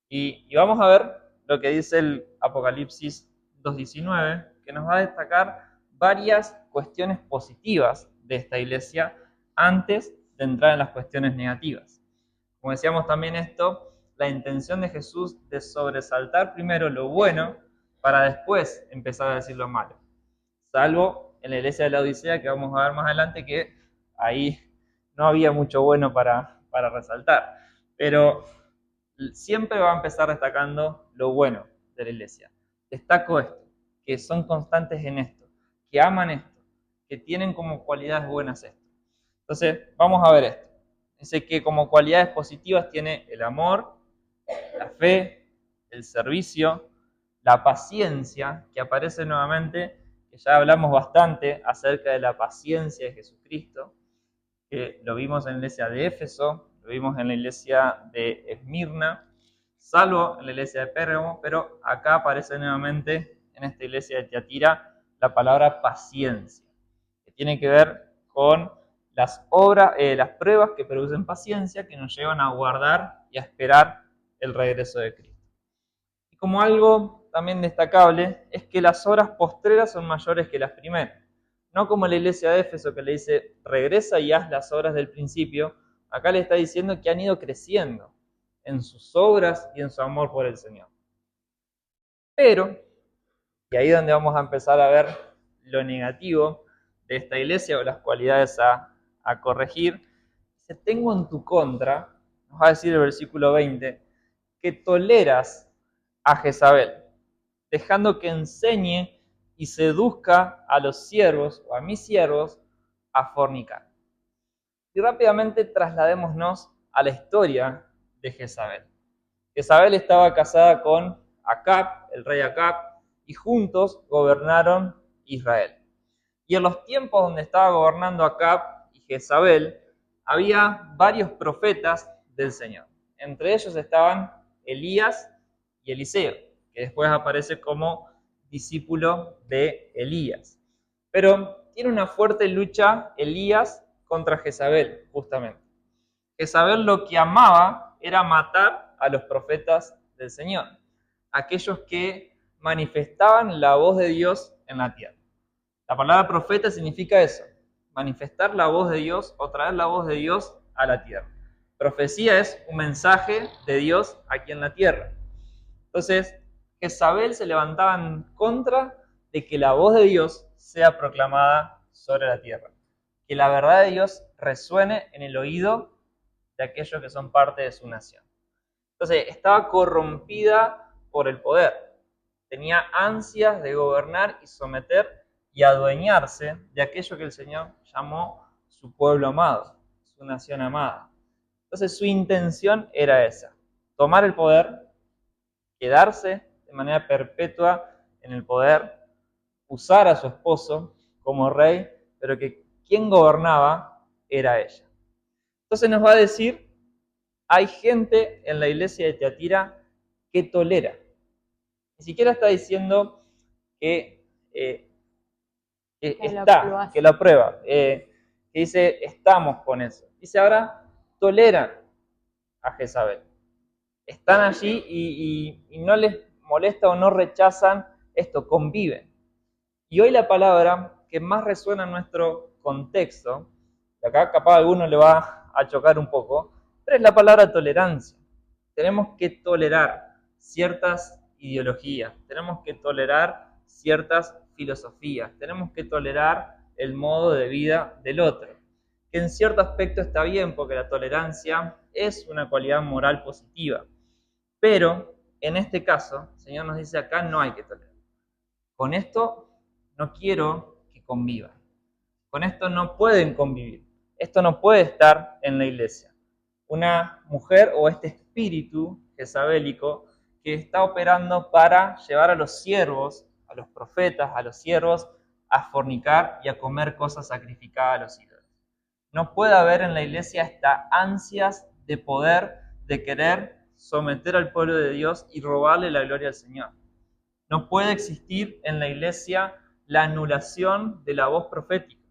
Y vamos a ver lo que dice el Apocalipsis 2.19, que nos va a destacar varias cuestiones positivas de esta iglesia antes de entrar en las cuestiones negativas. Como decíamos también esto, la intención de Jesús de sobresaltar primero lo bueno para después empezar a decir lo malo. Salvo en la iglesia de la Odisea, que vamos a ver más adelante, que ahí no había mucho bueno para resaltar. Pero siempre va a empezar destacando lo bueno de la iglesia. Destaco esto, que son constantes en esto, que aman esto, que tienen como cualidades buenas esto. Entonces, vamos a ver esto. Dice que como cualidades positivas tiene el amor, la fe, el servicio, la paciencia, que aparece nuevamente, que ya hablamos bastante acerca de la paciencia de Jesucristo, que lo vimos en la iglesia de Éfeso, lo vimos en la iglesia de Esmirna, salvo en la iglesia de Pérgamo, pero acá aparece nuevamente en esta iglesia de Tiatira la palabra paciencia, que tiene que ver con las obras, las pruebas que producen paciencia, que nos llevan a guardar y a esperar el regreso de Cristo. Y como algo también destacable es que las obras postreras son mayores que las primeras. No como la iglesia de Éfeso que le dice, regresa y haz las obras del principio. Acá le está diciendo que han ido creciendo en sus obras y en su amor por el Señor. Pero, y ahí es donde vamos a empezar a ver lo negativo de esta iglesia o las cualidades a corregir, dice, tengo en tu contra, nos va a decir el versículo 20, que toleras a Jezabel, dejando que enseñe y seduzca a los siervos o a mis siervos a fornicar. Y rápidamente trasladémonos a la historia de Jezabel. Jezabel estaba casada con Acab, el rey Acab, y juntos gobernaron Israel. Y en los tiempos donde estaba gobernando Acab y Jezabel, había varios profetas del Señor. Entre ellos estaban Elías y Eliseo, que después aparece como discípulo de Elías. Pero tiene una fuerte lucha Elías contra Jezabel, justamente. Jezabel lo que amaba era matar a los profetas del Señor, aquellos que manifestaban la voz de Dios en la tierra. La palabra profeta significa eso, manifestar la voz de Dios o traer la voz de Dios a la tierra. Profecía es un mensaje de Dios aquí en la tierra. Entonces, Jezabel se levantaba en contra de que la voz de Dios sea proclamada sobre la tierra, que la verdad de Dios resuene en el oído de aquellos que son parte de su nación. Entonces, estaba corrompida por el poder, tenía ansias de gobernar y someter y adueñarse de aquello que el Señor llamó su pueblo amado, su nación amada. Entonces, su intención era esa, tomar el poder, quedarse de manera perpetua en el poder, usar a su esposo como rey, pero que quien gobernaba era ella. Entonces nos va a decir, hay gente en la iglesia de Tiatira que tolera. Ni siquiera está diciendo que que lo aprueba, que dice, estamos con eso. Dice ahora, toleran a Jezabel. Están allí y no les molesta o no rechazan esto, conviven. Y hoy la palabra que más resuena en nuestro contexto, y acá capaz a alguno le va a chocar un poco, pero es la palabra tolerancia. Tenemos que tolerar ciertas ideologías, tenemos que tolerar ciertas filosofías, tenemos que tolerar el modo de vida del otro, que en cierto aspecto está bien porque la tolerancia es una cualidad moral positiva, pero en este caso, el Señor nos dice acá no hay que tolerar. Con esto no quiero que convivan, con esto no pueden convivir, esto no puede estar en la iglesia. Una mujer o este espíritu jezabélico que está operando para llevar a los siervos, a los profetas, a los siervos, a fornicar y a comer cosas sacrificadas a los ídolos. No puede haber en la iglesia esta ansias de poder, de querer someter al pueblo de Dios y robarle la gloria al Señor. No puede existir en la iglesia la anulación de la voz profética.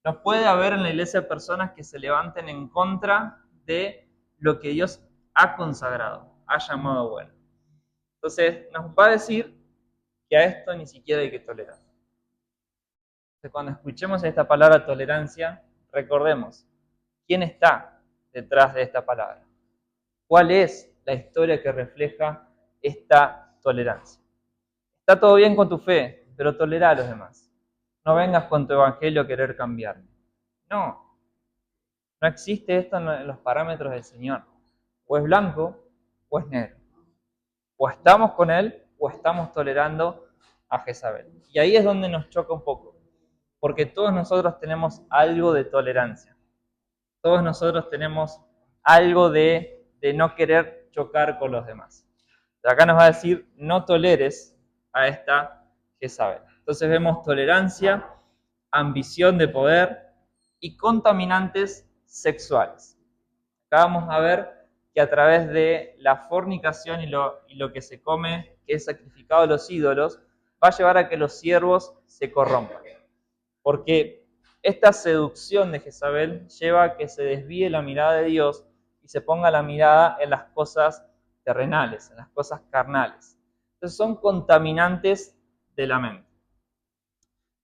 No puede haber en la iglesia personas que se levanten en contra de lo que Dios ha consagrado, ha llamado bueno. Entonces, nos va a decir que a esto ni siquiera hay que tolerar. Entonces, cuando escuchemos esta palabra tolerancia, recordemos quién está detrás de esta palabra. ¿Cuál es la historia que refleja esta tolerancia? Está todo bien con tu fe, pero tolera a los demás. No vengas con tu evangelio a querer cambiar. No existe esto en los parámetros del Señor. O es blanco o es negro. O estamos con Él o estamos tolerando a Jezabel. Y ahí es donde nos choca un poco. Porque todos nosotros tenemos algo de tolerancia. Todos nosotros tenemos algo de no querer chocar con los demás. Acá nos va a decir, no toleres a esta Jezabel. Entonces vemos tolerancia, ambición de poder y contaminantes sexuales. Acá vamos a ver que a través de la fornicación y lo que se come, que es sacrificado a los ídolos, va a llevar a que los siervos se corrompan. Porque esta seducción de Jezabel lleva a que se desvíe la mirada de Dios y se ponga la mirada en las cosas terrenales, en las cosas carnales. Entonces son contaminantes de la mente.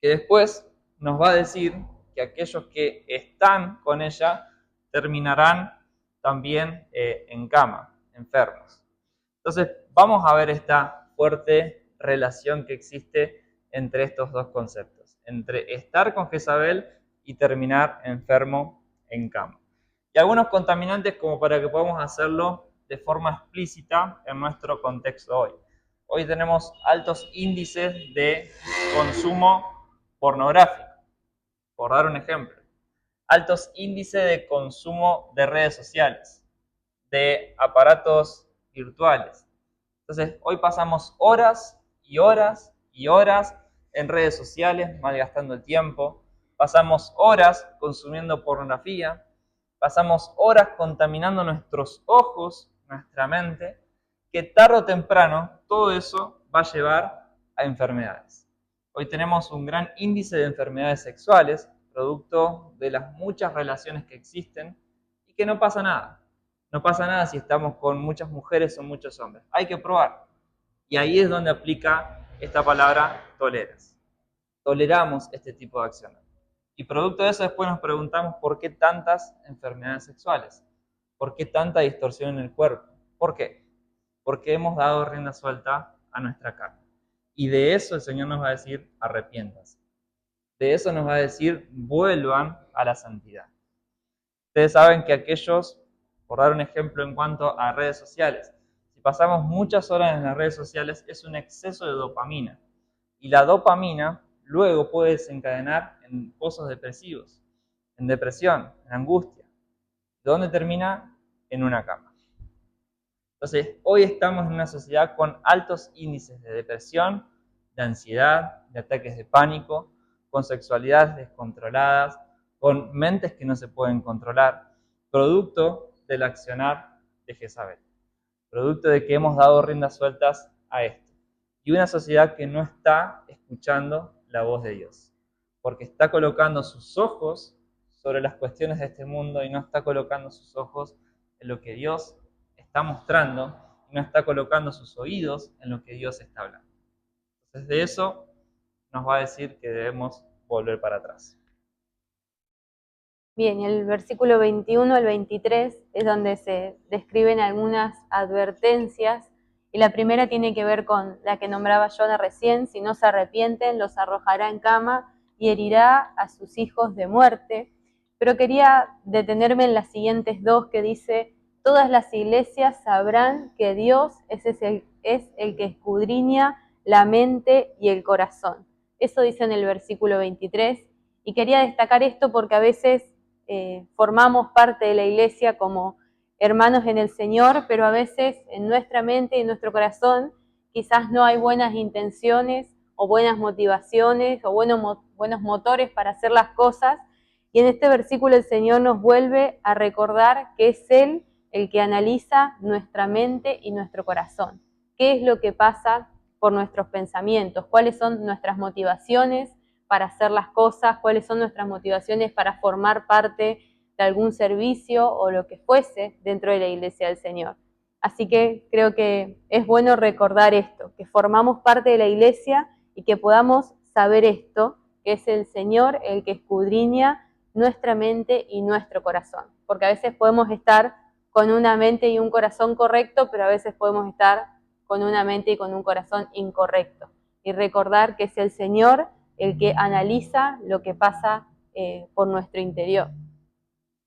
Que después nos va a decir que aquellos que están con ella terminarán también en cama, enfermos. Entonces vamos a ver esta fuerte relación que existe entre estos dos conceptos, entre estar con Jezabel y terminar enfermo en cama. Y algunos contaminantes como para que podamos hacerlo de forma explícita en nuestro contexto hoy. Hoy tenemos altos índices de consumo pornográfico, por dar un ejemplo. altos índices de consumo de redes sociales, de aparatos virtuales. Entonces, hoy pasamos horas y horas y horas en redes sociales, malgastando el tiempo. Pasamos horas consumiendo pornografía. Pasamos horas contaminando nuestros ojos, nuestra mente, que tarde o temprano todo eso va a llevar a enfermedades. Hoy tenemos un gran índice de enfermedades sexuales, producto de las muchas relaciones que existen y que no pasa nada. No pasa nada si estamos con muchas mujeres o muchos hombres. Hay que probar. Y ahí es donde aplica esta palabra toleras. Toleramos este tipo de acciones. Y producto de eso después nos preguntamos por qué tantas enfermedades sexuales. ¿Por qué tanta distorsión en el cuerpo? ¿Por qué? Porque hemos dado rienda suelta a nuestra carne. Y de eso el Señor nos va a decir, arrepiéntanse. De eso nos va a decir, vuelvan a la santidad. Ustedes saben que aquellos, por dar un ejemplo en cuanto a redes sociales, si pasamos muchas horas en las redes sociales es un exceso de dopamina. Y la dopamina luego puede desencadenar en pozos depresivos, en depresión, en angustia. ¿Dónde termina? En una cama. Entonces, hoy estamos en una sociedad con altos índices de depresión, de ansiedad, de ataques de pánico, con sexualidades descontroladas, con mentes que no se pueden controlar, producto del accionar de Jezabel, producto de que hemos dado riendas sueltas a esto. Y una sociedad que no está escuchando la voz de Dios, porque está colocando sus ojos sobre las cuestiones de este mundo y no está colocando sus ojos en lo que Dios está mostrando y no está colocando sus oídos en lo que Dios está hablando. Entonces de eso nos va a decir que debemos volver para atrás. Bien, el versículo 21 al 23 es donde se describen algunas advertencias y la primera tiene que ver con la que nombraba Jonah recién: si no se arrepienten, los arrojará en cama y herirá a sus hijos de muerte. Pero quería detenerme en las siguientes dos, que dice: todas las iglesias sabrán que Dios es el que escudriña la mente y el corazón. Eso dice en el versículo 23, y quería destacar esto porque a veces formamos parte de la iglesia como hermanos en el Señor, pero a veces en nuestra mente y en nuestro corazón quizás no hay buenas intenciones o buenas motivaciones o buenos motores para hacer las cosas. Y en este versículo el Señor nos vuelve a recordar que es Él el que analiza nuestra mente y nuestro corazón. ¿Qué es lo que pasa por nuestros pensamientos? ¿Cuáles son nuestras motivaciones para hacer las cosas? ¿Cuáles son nuestras motivaciones para formar parte de algún servicio o lo que fuese dentro de la iglesia del Señor? Así que creo que es bueno recordar esto, que formamos parte de la iglesia y que podamos saber esto, que es el Señor el que escudriña nuestra mente y nuestro corazón. Porque a veces podemos estar con una mente y un corazón correcto, pero a veces podemos estar con una mente y con un corazón incorrecto. Y recordar que es el Señor el que analiza lo que pasa por nuestro interior.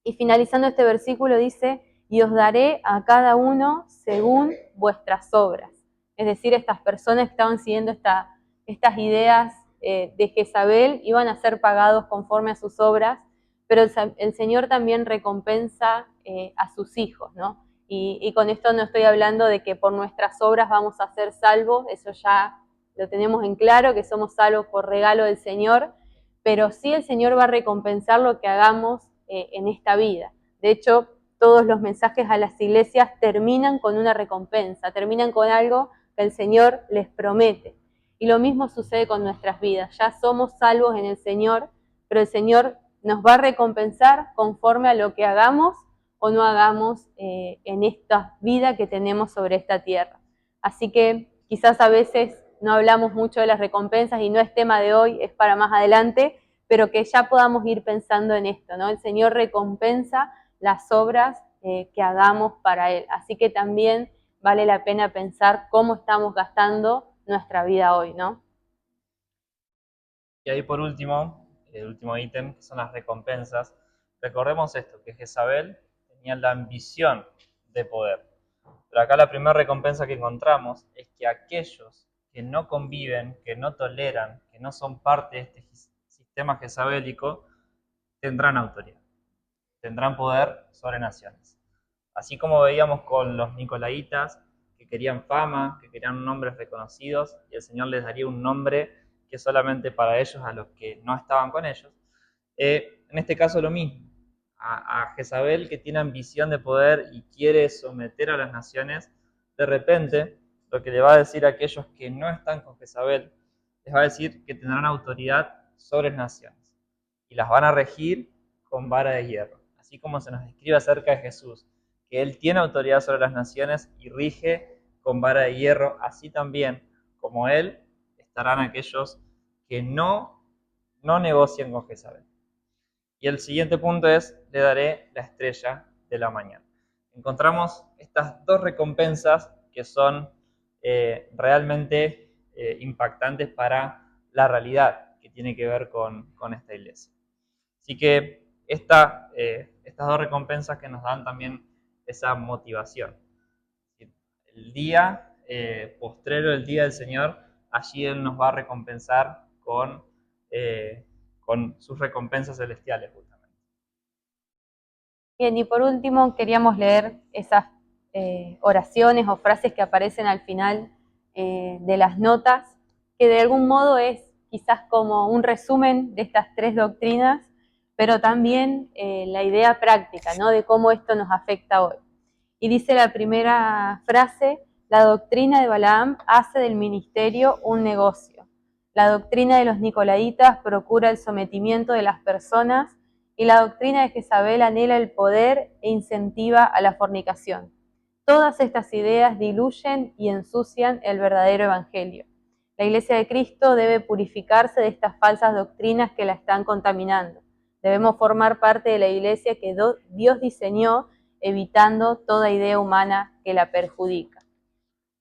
Y finalizando este versículo dice: y os daré a cada uno según vuestras obras. Es decir, estas personas que estaban siguiendo estas ideas de Jezabel iban a ser pagados conforme a sus obras, pero el Señor también recompensa a sus hijos, ¿no? Y con esto no estoy hablando de que por nuestras obras vamos a ser salvos, eso ya lo tenemos en claro, que somos salvos por regalo del Señor, pero sí el Señor va a recompensar lo que hagamos en esta vida. De hecho, todos los mensajes a las iglesias terminan con una recompensa, terminan con algo que el Señor les promete. Y lo mismo sucede con nuestras vidas. Ya somos salvos en el Señor, pero el Señor nos va a recompensar conforme a lo que hagamos o no hagamos en esta vida que tenemos sobre esta tierra. Así que quizás a veces no hablamos mucho de las recompensas y no es tema de hoy, es para más adelante, pero que ya podamos ir pensando en esto, ¿no? El Señor recompensa las obras que hagamos para Él. Así que también vale la pena pensar cómo estamos gastando nuestra vida hoy, ¿no? Y ahí por último, el último ítem, que son las recompensas. Recordemos esto, que Jezabel tenía la ambición de poder. Pero acá la primera recompensa que encontramos es que aquellos que no conviven, que no toleran, que no son parte de este sistema jezabélico, tendrán autoridad. tendrán poder sobre naciones. Así como veíamos con los nicolaitas, que querían fama, que querían nombres reconocidos, y el Señor les daría un nombre que solamente para ellos, a los que no estaban con ellos. En este caso lo mismo, a Jezabel, que tiene ambición de poder y quiere someter a las naciones, de repente lo que le va a decir a aquellos que no están con Jezabel, les va a decir que tendrán autoridad sobre las naciones y las van a regir con vara de hierro. Así como se nos describe acerca de Jesús, que Él tiene autoridad sobre las naciones y rige con vara de hierro, así también como Él estarán aquellos que no negocian con Jezabel. Y el siguiente punto es, le daré la estrella de la mañana. Encontramos estas dos recompensas que son realmente impactantes para la realidad que tiene que ver con esta iglesia. Así que estas dos recompensas que nos dan también esa motivación. El día postrero, el día del Señor, allí Él nos va a recompensar con sus recompensas celestiales, justamente. Bien, y por último queríamos leer esas oraciones o frases que aparecen al final de las notas, que de algún modo es quizás como un resumen de estas tres doctrinas, pero también la idea práctica, ¿no?, de cómo esto nos afecta hoy. Y dice la primera frase: la doctrina de Balaam hace del ministerio un negocio. La doctrina de los nicolaitas procura el sometimiento de las personas y la doctrina de Jezabel anhela el poder e incentiva a la fornicación. Todas estas ideas diluyen y ensucian el verdadero evangelio. La Iglesia de Cristo debe purificarse de estas falsas doctrinas que la están contaminando. Debemos formar parte de la Iglesia que Dios diseñó, evitando toda idea humana que la perjudica.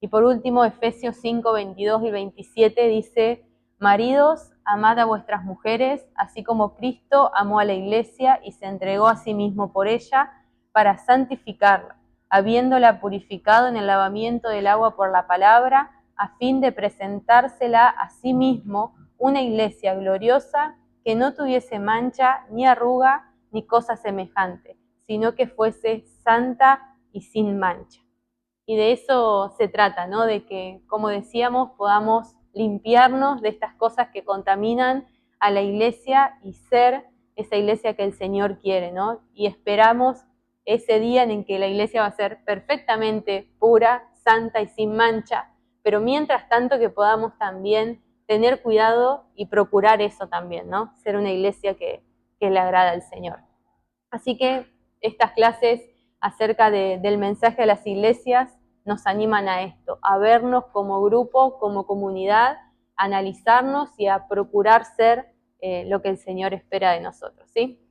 Y por último, Efesios 5, 22 y 27 dice: maridos, amad a vuestras mujeres, así como Cristo amó a la iglesia y se entregó a sí mismo por ella, para santificarla, habiéndola purificado en el lavamiento del agua por la palabra, a fin de presentársela a sí mismo una iglesia gloriosa, que no tuviese mancha, ni arruga, ni cosa semejante, sino que fuese santa y sin mancha. Y de eso se trata, ¿no?, de que, como decíamos, podamos limpiarnos de estas cosas que contaminan a la iglesia y ser esa iglesia que el Señor quiere, ¿no? Y esperamos ese día en que la iglesia va a ser perfectamente pura, santa y sin mancha, pero mientras tanto que podamos también tener cuidado y procurar eso también, ¿no? Ser una iglesia que le agrada al Señor. Así que estas clases acerca del mensaje a las iglesias nos animan a esto, a vernos como grupo, como comunidad, a analizarnos y a procurar ser lo que el Señor espera de nosotros, ¿sí?